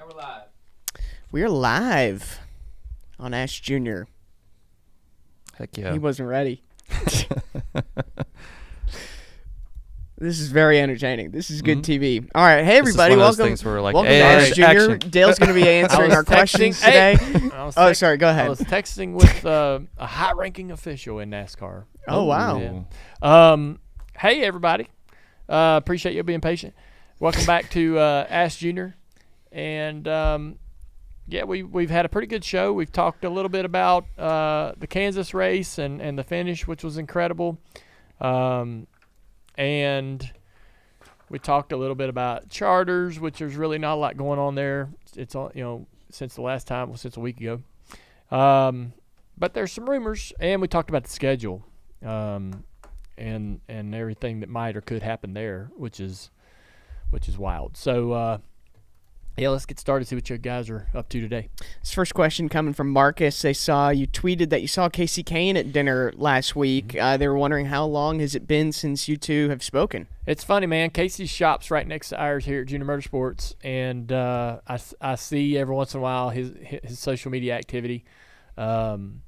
And we're live. We're live on Ash Jr. Heck yeah. He wasn't ready. This is very entertaining. This is good TV. All right, hey everybody, welcome. Welcome to Ash Jr. Action. Dale's going to be answering our questions today. Sorry, go ahead. I was texting with a high-ranking official in NASCAR. Oh wow. Yeah. Hey everybody, appreciate you being patient. Welcome back to Ash Jr. And yeah, we've had a pretty good show. We've talked a little bit about the Kansas race and the finish, which was incredible. And we talked a little bit about charters, which there's really not a lot going on there. It's all, since the last time, since a week ago. But there's some rumors, and we talked about the schedule, and everything that might or could happen there, which is wild. So yeah, let's get started. See what you guys are up to today. This first question coming from Marcus. They saw you tweeted that you saw Casey Kane at dinner last week. They were wondering how long has it been since you two have spoken. It's funny, man. Casey shops right next to ours here at Junior Motorsports, and I see every once in a while his social media activity, and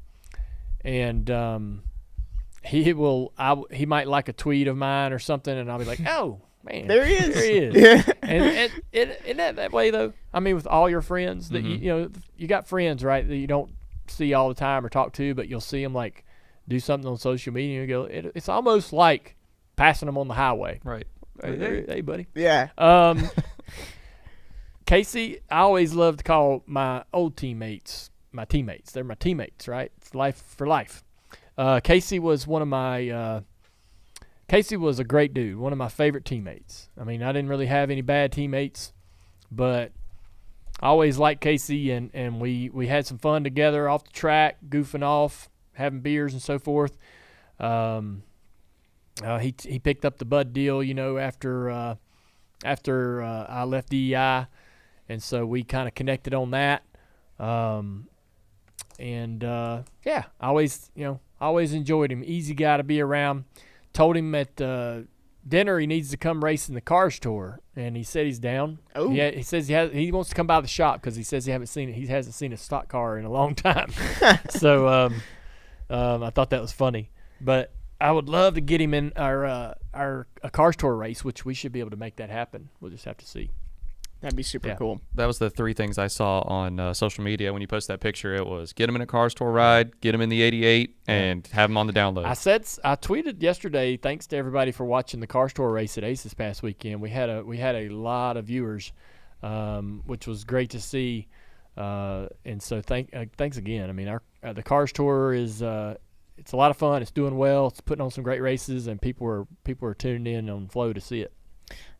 he might like a tweet of mine or something, and I'll be like, oh. Man, there he is. There he is. Yeah. And isn't that way though? I mean, with all your friends that you got friends, right, that you don't see all the time or talk to, but you'll see them like do something on social media and you go. It's almost like passing them on the highway. Right. Hey, buddy. Yeah. Casey, I always love to call my old teammates my teammates. They're my teammates, right? It's life for life. Casey was one of my. Casey was a great dude, one of my favorite teammates. I mean, I didn't really have any bad teammates, but I always liked Casey, and we had some fun together off the track, goofing off, having beers and so forth. He picked up the Bud deal, after I left DEI, and so we kind of connected on that. Yeah, I always enjoyed him. Easy guy to be around. Told him at dinner he needs to come race in the Cars Tour, and he said he's down. Oh, yeah, he says he wants to come by the shop because he says he hasn't seen a stock car in a long time. So I thought that was funny, but I would love to get him in our Cars Tour race, which we should be able to make that happen. We'll just have to see. That'd be super cool. That was the three things I saw on social media when you posted that picture. It was get him in a Cars Tour ride, get him in the 88, and have him on the download. I tweeted yesterday, thanks to everybody for watching the Cars Tour race at Ace this past weekend. We had a lot of viewers, which was great to see. And so thanks again. I mean, the Cars Tour is it's a lot of fun. It's doing well. It's putting on some great races, and people are tuning in on Flow to see it.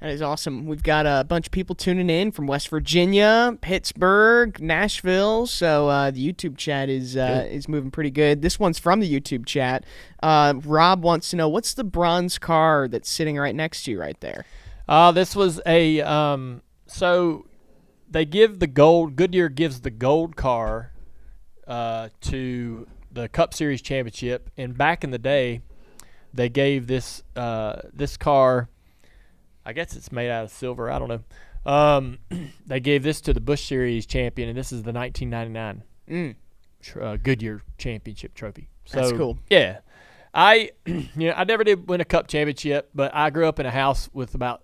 That is awesome. We've got a bunch of people tuning in from West Virginia, Pittsburgh, Nashville. So the YouTube chat is moving pretty good. This one's from the YouTube chat. Rob wants to know, what's the bronze car that's sitting right next to you right there? This was a so they give the gold. Goodyear gives the gold car to the Cup Series Championship, and back in the day, they gave this car. I guess it's made out of silver. I don't know. They gave this to the Busch Series champion, and this is the 1999 Goodyear Championship trophy. So, that's cool. Yeah, I never did win a Cup championship, but I grew up in a house with about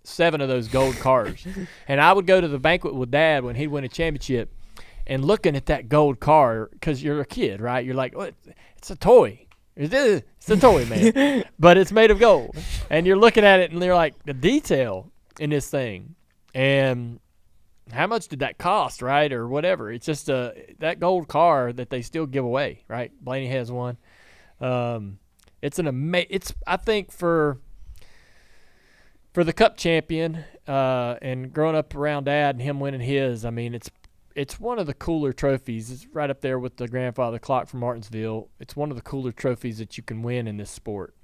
7 of those gold cars, and I would go to the banquet with Dad when he'd win a championship, and looking at that gold car because you're a kid, right? You're like, what? It's a toy. It's a toy, man, but it's made of gold. And you're looking at it, and you're like, the detail in this thing. And how much did that cost, right, or whatever? It's just that gold car that they still give away, right? Blaney has one. It's I think for the Cup champion and growing up around Dad and him winning his, I mean, it's one of the cooler trophies. It's right up there with the grandfather clock from Martinsville. It's one of the cooler trophies that you can win in this sport.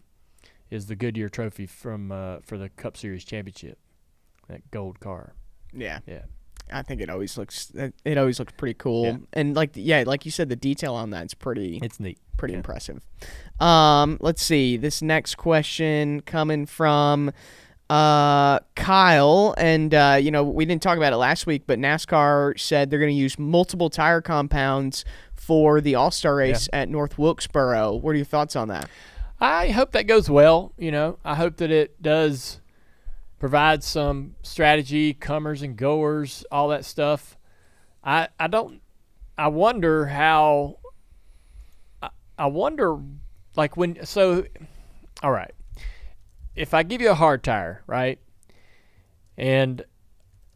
Is the Goodyear Trophy for the Cup Series Championship, that gold car. Yeah. I think it always looks pretty cool. Yeah. And like you said, the detail on that's pretty. It's neat. Pretty impressive. Let's see. This next question coming from Kyle, and we didn't talk about it last week, but NASCAR said they're going to use multiple tire compounds for the All-Star race at North Wilkesboro. What are your thoughts on that? I hope that goes well. I hope that it does provide some strategy, comers and goers, all that stuff. I wonder how. I wonder, like when. So, all right. If I give you a hard tire, right, and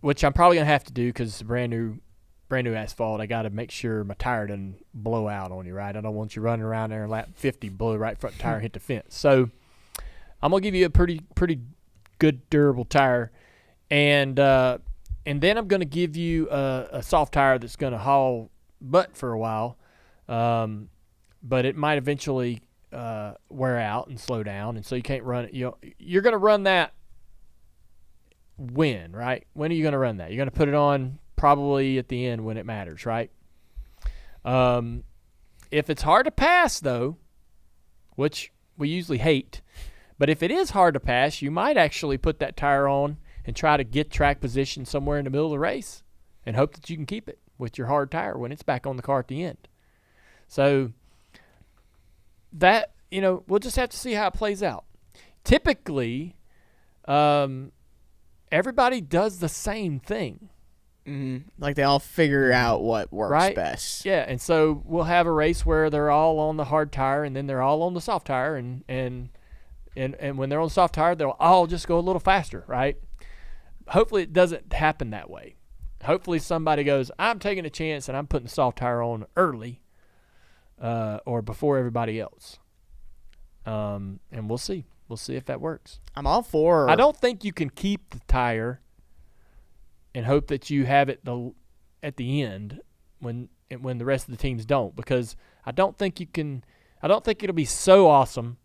which I'm probably gonna have to do because it's brand new asphalt, I got to make sure my tire doesn't blow out on you, right? I don't want you running around there and lap 50, blow the right front tire and hit the fence. So I'm gonna give you a pretty good durable tire, and then I'm gonna give you a soft tire that's gonna haul butt for a while, but it might eventually wear out and slow down, and so you can't run it. You're going to run that when, right? When are you going to run that? You're going to put it on probably at the end when it matters, right? If it's hard to pass, though, which we usually hate, but if it is hard to pass, you might actually put that tire on and try to get track position somewhere in the middle of the race and hope that you can keep it with your hard tire when it's back on the car at the end. So that, we'll just have to see how it plays out. Typically, everybody does the same thing. Mm-hmm. Like they all figure out what works best. Yeah, and so we'll have a race where they're all on the hard tire and then they're all on the soft tire, and when they're on the soft tire, they'll all just go a little faster, right? Hopefully it doesn't happen that way. Hopefully somebody goes, I'm taking a chance and I'm putting the soft tire on early. Or before everybody else. And we'll see. We'll see if that works. I'm all for. I don't think you can keep the tire and hope that you have it at the end when the rest of the teams don't, because I don't think you can. I don't think it'll be so awesome,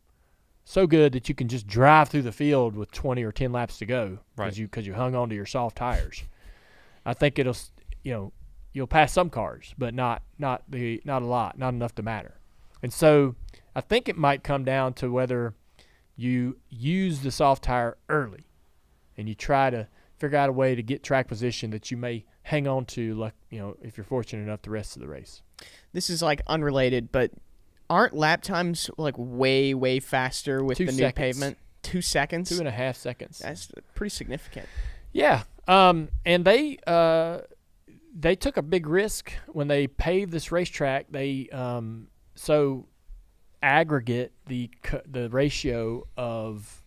so good that you can just drive through the field with 20 or 10 laps to go because you hung on to your soft tires. I think it'll, you'll pass some cars, but not a lot, not enough to matter. And so I think it might come down to whether you use the soft tire early and you try to figure out a way to get track position that you may hang on to, like, if you're fortunate enough the rest of the race. This is like unrelated, but aren't lap times like way, way faster with the new pavement? 2 seconds? 2.5 seconds. That's pretty significant. Yeah. And they took a big risk when they paved this racetrack. They so aggregate the ratio of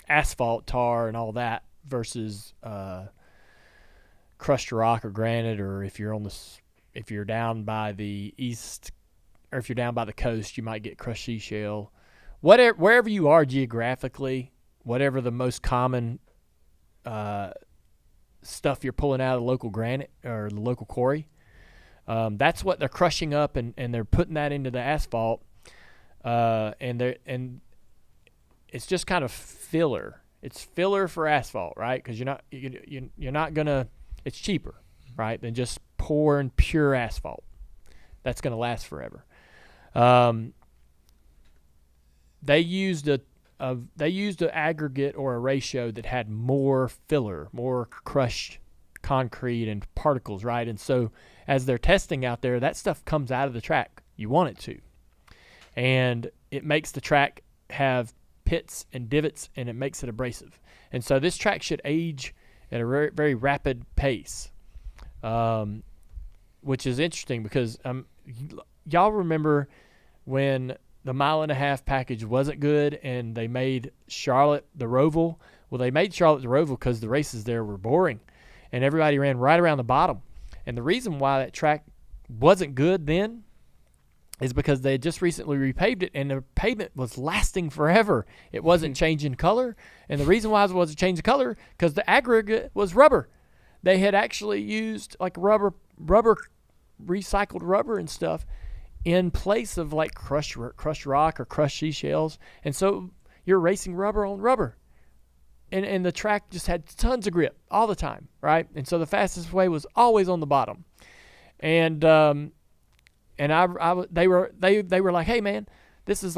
asphalt, tar, and all that versus crushed rock or granite, or if you're down by the east, or if you're down by the coast, you might get crushed seashell. Wherever you are geographically, whatever the most common stuff you're pulling out of the local granite or the local quarry, that's what they're crushing up, and they're putting that into the asphalt, and it's just kind of filler. It's filler for asphalt, right? Because you're not gonna. It's cheaper, right, than just pouring pure asphalt. That's gonna last forever. They used an aggregate or a ratio that had more filler, more crushed concrete and particles, right? And so as they're testing out there, that stuff comes out of the track. You want it to. And it makes the track have pits and divots, and it makes it abrasive. And so this track should age at a very, very rapid pace, which is interesting because y'all remember when the 1.5 mile package wasn't good and they made Charlotte the Roval. Well, they made Charlotte the Roval because the races there were boring and everybody ran right around the bottom. And the reason why that track wasn't good then is because they had just recently repaved it and the pavement was lasting forever. It wasn't changing color. And the reason why it wasn't changing color because the aggregate was rubber. They had actually used like rubber, recycled rubber and stuff in place of like crushed rock or crushed seashells. And so you're racing rubber on rubber. And the track just had tons of grip all the time, right? And so the fastest way was always on the bottom. And they were like, hey man, This is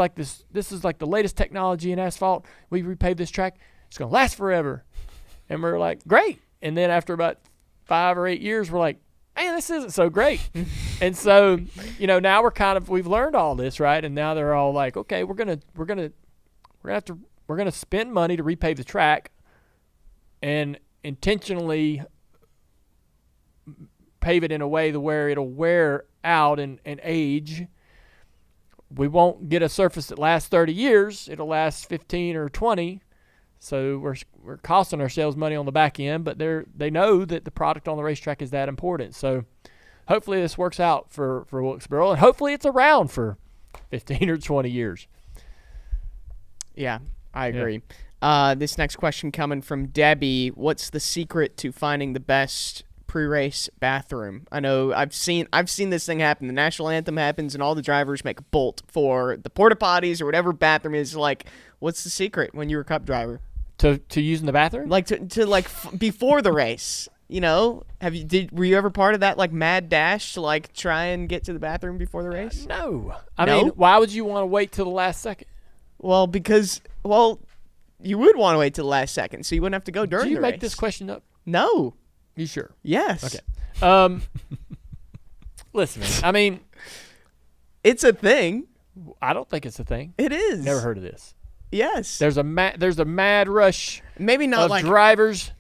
like the latest technology in asphalt. We repaved this track. It's gonna last forever. And we're like, great. And then after about 5 or 8 years, we're like, man, this isn't so great. And so, now we've learned all this, right? And now they're all like, okay, we're gonna spend money to repave the track and intentionally pave it in a way to where it'll wear out and age. We won't get a surface that lasts 30 years. It'll last 15 or 20. So we're costing ourselves money on the back end, but they know that the product on the racetrack is that important. So hopefully this works out for Wilkesboro, and hopefully it's around for 15 or 20 years. Yeah, I agree. Yeah. This next question coming from Debbie. What's the secret to finding the best pre-race bathroom? I know I've seen this thing happen. The national anthem happens, and all the drivers make a bolt for the porta potties or whatever bathroom is. Like, what's the secret when you were a Cup driver? To using the bathroom? Like to before the race, were you ever part of that like mad dash to like try and get to the bathroom before the race? No. I mean, why would you want to wait till the last second? Well, because you would want to wait till the last second, so you wouldn't have to go during the race. Did you make this question up? No. You sure? Yes. Okay. Listen, man. I mean, it's a thing. I don't think it's a thing. It is. Never heard of this. Yes. There's a mad rush. Maybe not of like drivers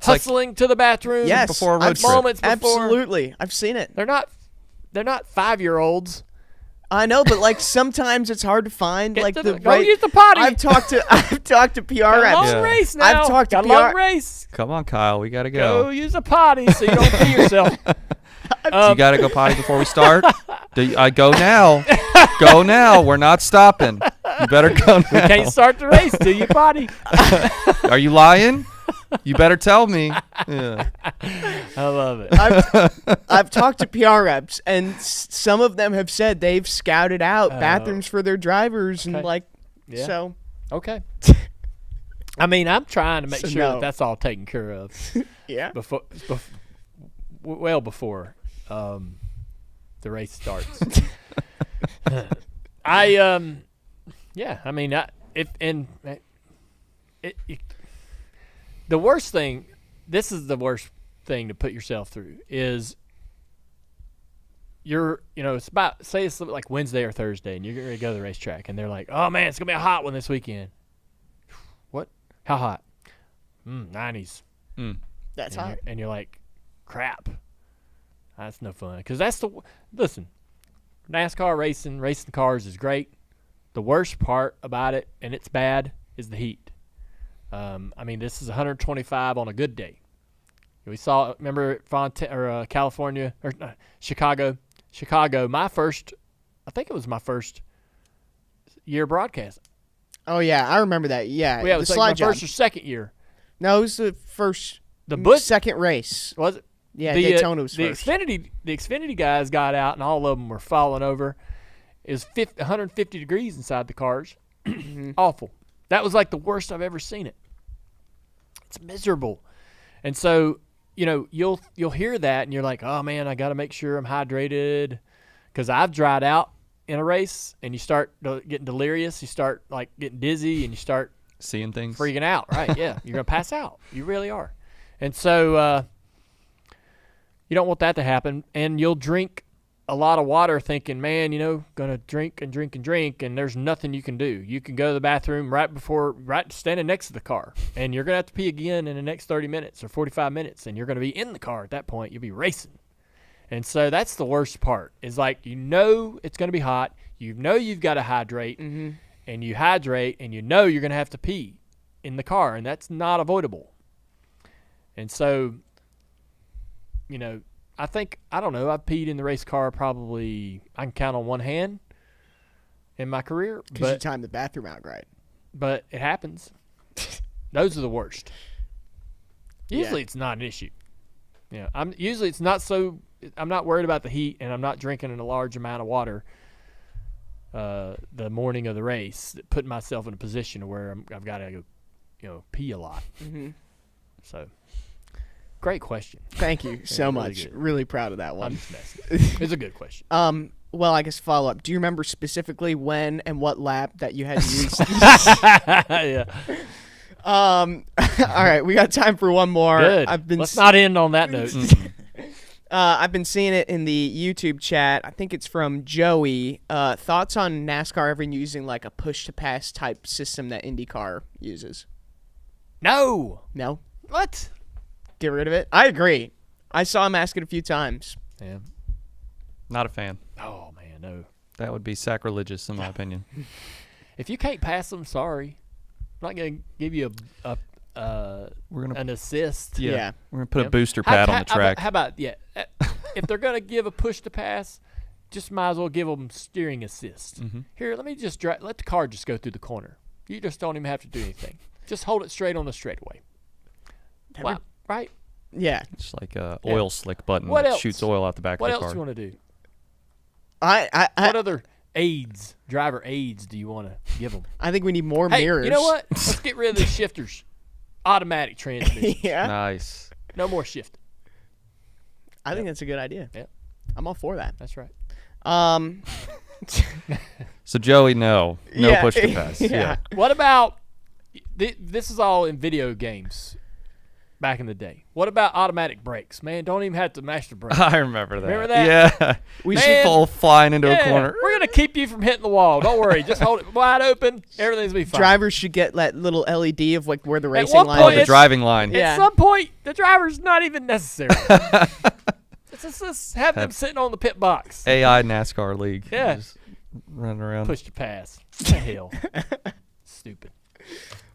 hustling to the bathroom. Yes. Before a road trip. Moments before. Absolutely. I've seen it. They're not 5-year-olds. I know, but like sometimes it's hard to find Go right. use the potty. I've talked to PR reps. Long race now. I've talked to Got PR. a long race. Come on, Kyle. We got to go. Go use a potty so you don't pee yourself. You got to go potty before we start? I go now. Go now. We're not stopping. You better go now. We can't start the race till you potty. Are you lying? You better tell me. Yeah. I love it. I've talked to PR reps, and some of them have said they've scouted out bathrooms for their drivers, and so. Okay. I mean, I'm trying to make sure that that's all taken care of. Yeah. Before the race starts. The worst thing, this is the worst thing to put yourself through, is it's about, say it's like Wednesday or Thursday, and you're going to go to the racetrack, and they're like, oh, man, it's going to be a hot one this weekend. What? How hot? 90s. That's hot. And you're like, crap. That's no fun. Because listen, NASCAR racing cars is great. The worst part about it, and it's bad, is the heat. This is 125 on a good day. We saw, remember, California, or Chicago. Chicago, I think it was my first year broadcast. Oh, yeah, I remember that. Yeah, it was like my first or second year. No, it was the first, second race. Was it? Yeah, Daytona was first. The Xfinity guys got out, and all of them were falling over. It was 150 degrees inside the cars. Awful. That was like the worst I've ever seen it. It's miserable. And so, you'll hear that, and you're like, oh, man, I got to make sure I'm hydrated. Because I've dried out in a race, and you start getting delirious. You start, getting dizzy, and you start seeing things. Freaking out, right? Yeah. You're going to pass out. You really are. And so you don't want that to happen. And you'll drink a lot of water thinking, man, going to drink and drink and drink, and there's nothing you can do. You can go to the bathroom right standing next to the car, and you're going to have to pee again in the next 30 minutes or 45 minutes, and you're going to be in the car at that point. You'll be racing. And so that's the worst part, is it's going to be hot. You've got to hydrate, and you hydrate, and you're going to have to pee in the car, and that's not avoidable. And so, I've peed in the race car probably, I can count on one hand in my career. Because you timed the bathroom out right. But it happens. Those are the worst. Usually it's not an issue. Yeah, I'm not worried about the heat, and I'm not drinking a large amount of water the morning of the race, putting myself in a position where I've got to go, pee a lot. So, great question. Thank you so much. Good. Really proud of that one. I'm just messing. It's a good question. Well, I guess follow up. Do you remember specifically when and what lap that you had to use? Yeah. All right, we got time for one more. Good. Let's not end on that note. I've been seeing it in the YouTube chat. I think it's from Joey. Thoughts on NASCAR ever using like a push-to-pass type system that IndyCar uses? No. No? What? Get rid of it? I agree. I saw him ask it a few times. Yeah. Not a fan. Oh, man, no. That would be sacrilegious, in my opinion. If you can't pass them, sorry. I'm not going to give you an assist. Yeah. We're going to put a booster pad on the track. How about if they're going to give a push to pass, just might as well give them steering assist. Mm-hmm. Here, let me just let the car just go through the corner. You just don't even have to do anything. Just hold it straight on the straightaway. Wow, right? Yeah. It's like a oil slick button What that else? shoots oil out the back of the car. What else do you want to do? What other driver aids do you want to give them? I think we need more Hey, mirrors. you know what? Let's get rid of the shifters. Automatic transmission. Yeah. Nice. No more shifting. I think that's a good idea. Yep. I'm all for that. That's right. So Joey, no Yeah. push to pass. Yeah. What about this is all in video games back in the day. What about automatic brakes? Man, don't even have to mash the brakes. I remember that. Remember that? Yeah. We Man, should fall flying into a corner. We're going to keep you from hitting the wall. Don't worry. Just hold it wide open. Everything's going to be fine. Drivers should get that little LED of like where the racing one line Oh, point, is. the driving line. Yeah. At some point, the driver's not even necessary. Just have them sitting on the pit box. AI NASCAR league. Yeah. Just running around. Push to pass. What the hell? Stupid.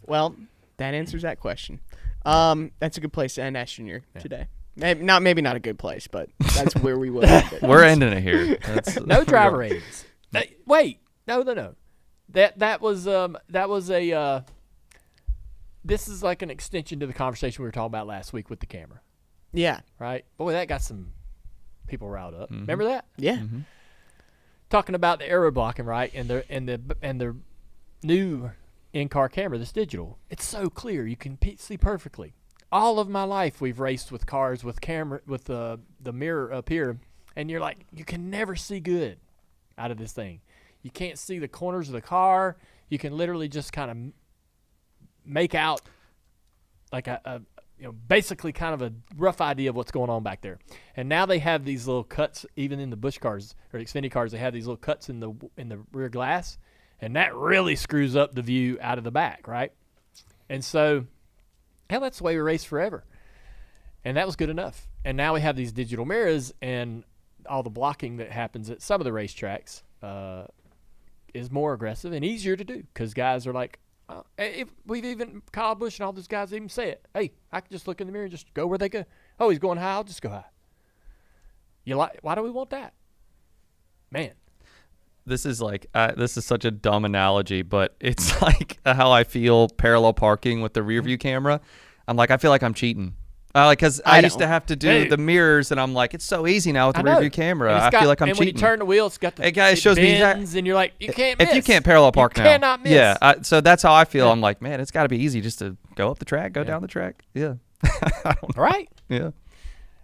Well, that answers that question. That's a good place to end Ash Jr. today. Maybe not a good place, but that's where we will. end it. We're ending it here. No driver aids. Wait, no. That was a. This is like an extension to the conversation we were talking about last week with the camera, Yeah. right? Boy, that got some people riled up. Mm-hmm. Remember that? Yeah. Mm-hmm. Talking about the error blocking, right? And the new in-car camera that's digital. It's so clear. You can see perfectly. All of my life we've raced with cars with camera with the mirror up here, and you're like, you can never see good out of this thing. You can't see the corners of the car. You can literally just kind of make out like basically kind of a rough idea of what's going on back there. And now they have these little cuts, even in the Busch cars or Xfinity cars. They have these little cuts in the rear glass. And that really screws up the view out of the back, right? And so, hell, that's the way we raced forever. And that was good enough. And now we have these digital mirrors, and all the blocking that happens at some of the racetracks is more aggressive and easier to do because guys are like, Kyle Busch and all those guys even say it. Hey, I can just look in the mirror and just go where they go. Oh, he's going high, I'll just go high. Why do we want that? Man. This is such a dumb analogy, but it's like how I feel parallel parking with the rear view camera. I'm like, I feel like I'm cheating. Because I used to have to do the mirrors, and I'm like, it's so easy now with the rear view camera. I feel like I'm cheating. And when you turn the wheel, it's got the it shows me bends, and you're like, you can't miss. If you can't parallel park now. You cannot miss. Yeah, so that's how I feel. I'm like, man, it's got to be easy just to go up the track, go down the track. Yeah. I don't know. Right? Yeah.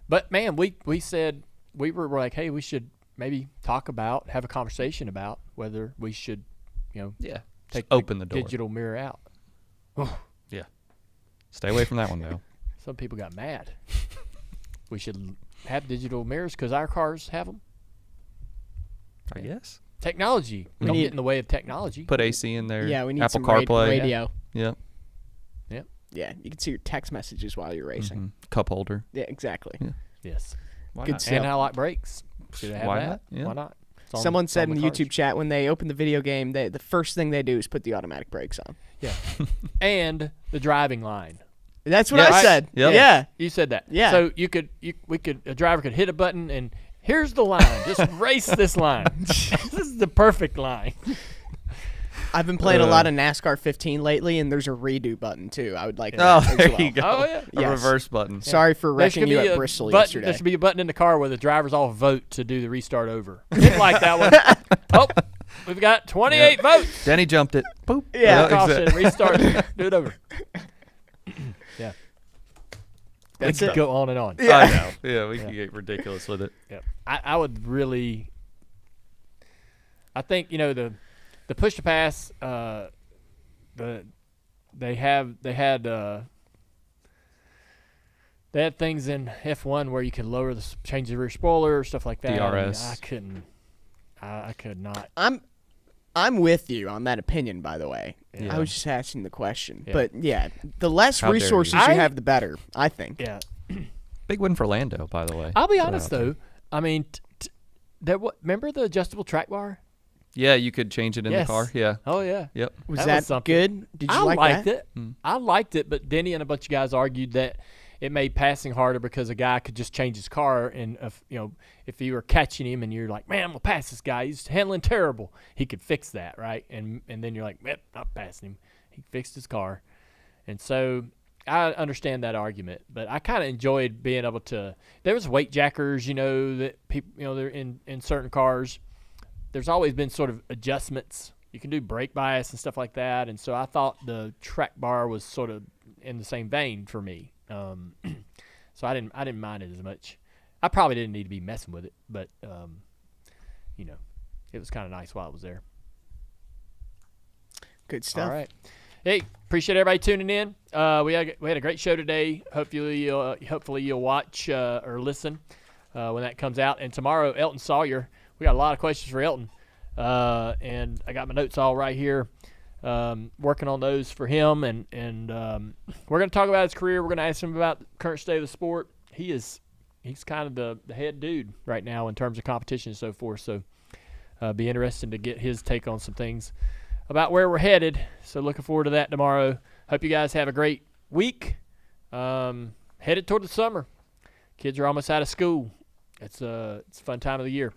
But, man, we said, we were like, hey, we should maybe have a conversation about whether we should, take open the door. digital mirror out. Yeah. Stay away from that one, though. Some people got mad. We should have digital mirrors because our cars have them. I guess. Technology. Don't get in the way of technology. Put AC in there. Yeah, we need Apple some CarPlay. radio. Yeah. Yeah, you can see your text messages while you're racing. Mm-hmm. Cup holder. Yeah, exactly. Yeah. Yes. Why Good not? stuff. And I like brakes. Should I have Why that? not? Yeah. Why not? Someone said in the cars. YouTube chat when they open the video game, the first thing they do is put the automatic brakes on. Yeah. And the driving line. That's what Yeah, I right. said. Yep. Yeah. You said that. Yeah. So a driver could hit a button and here's the line. Just race this line. This is the perfect line. I've been playing a lot of NASCAR 15 lately, and there's a redo button too. I would like Oh, that there as well. you go. Oh, yeah. A Yes. reverse button. Sorry for There should wrecking you be at a Bristol button- yesterday. There should be a button in the car where the drivers all vote to do the restart over. Didn't like that one. Oh, we've got 28 votes. Denny jumped it. Boop. Yeah. Caution, exactly. restart, do it over. Yeah. That's we could it. go on and on. Yeah. I know. Yeah, we can get ridiculous with it. Yeah. I would really I think the push to pass. They had things in F1 where you could lower change the rear spoiler, stuff like that. DRS. I couldn't. I could not. I'm with you on that opinion, by the way. Yeah. I was just asking the question. Yeah. But, yeah, the less How dare you. resources you have, the better, I think. Yeah. Big win for Lando, by the way. I'll be Put it honest out there. though. I mean, remember the adjustable track bar? Yeah, you could change it in Yes. the car. Yeah. Oh yeah. Yep. Was That that, was something. good? Did you I like liked that? it. I liked it, but Denny and a bunch of guys argued that it made passing harder because a guy could just change his car, and if you were catching him and you're like, man, I'm gonna pass this guy, he's handling terrible, he could fix that, right? And then you're like, yep, not passing him. He fixed his car, and so I understand that argument, but I kind of enjoyed being able to. There was weight jackers, that people, they're in certain cars. There's always been sort of adjustments. You can do brake bias and stuff like that, and so I thought the track bar was sort of in the same vein for me. So I didn't mind it as much. I probably didn't need to be messing with it, but it was kind of nice while it was there. Good stuff. All right. Hey, appreciate everybody tuning in. We had a great show today. Hopefully you'll watch or listen when that comes out. And tomorrow, Elton Sawyer. We got a lot of questions for Elton, and I got my notes all right here. Working on those for him, and we're going to talk about his career. We're going to ask him about the current state of the sport. He's kind of the head dude right now in terms of competition and so forth. So be interesting to get his take on some things about where we're headed. So looking forward to that tomorrow. Hope you guys have a great week. Headed toward the summer. Kids are almost out of school. It's a fun time of the year.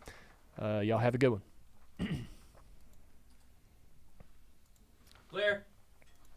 Y'all have a good one. Clear.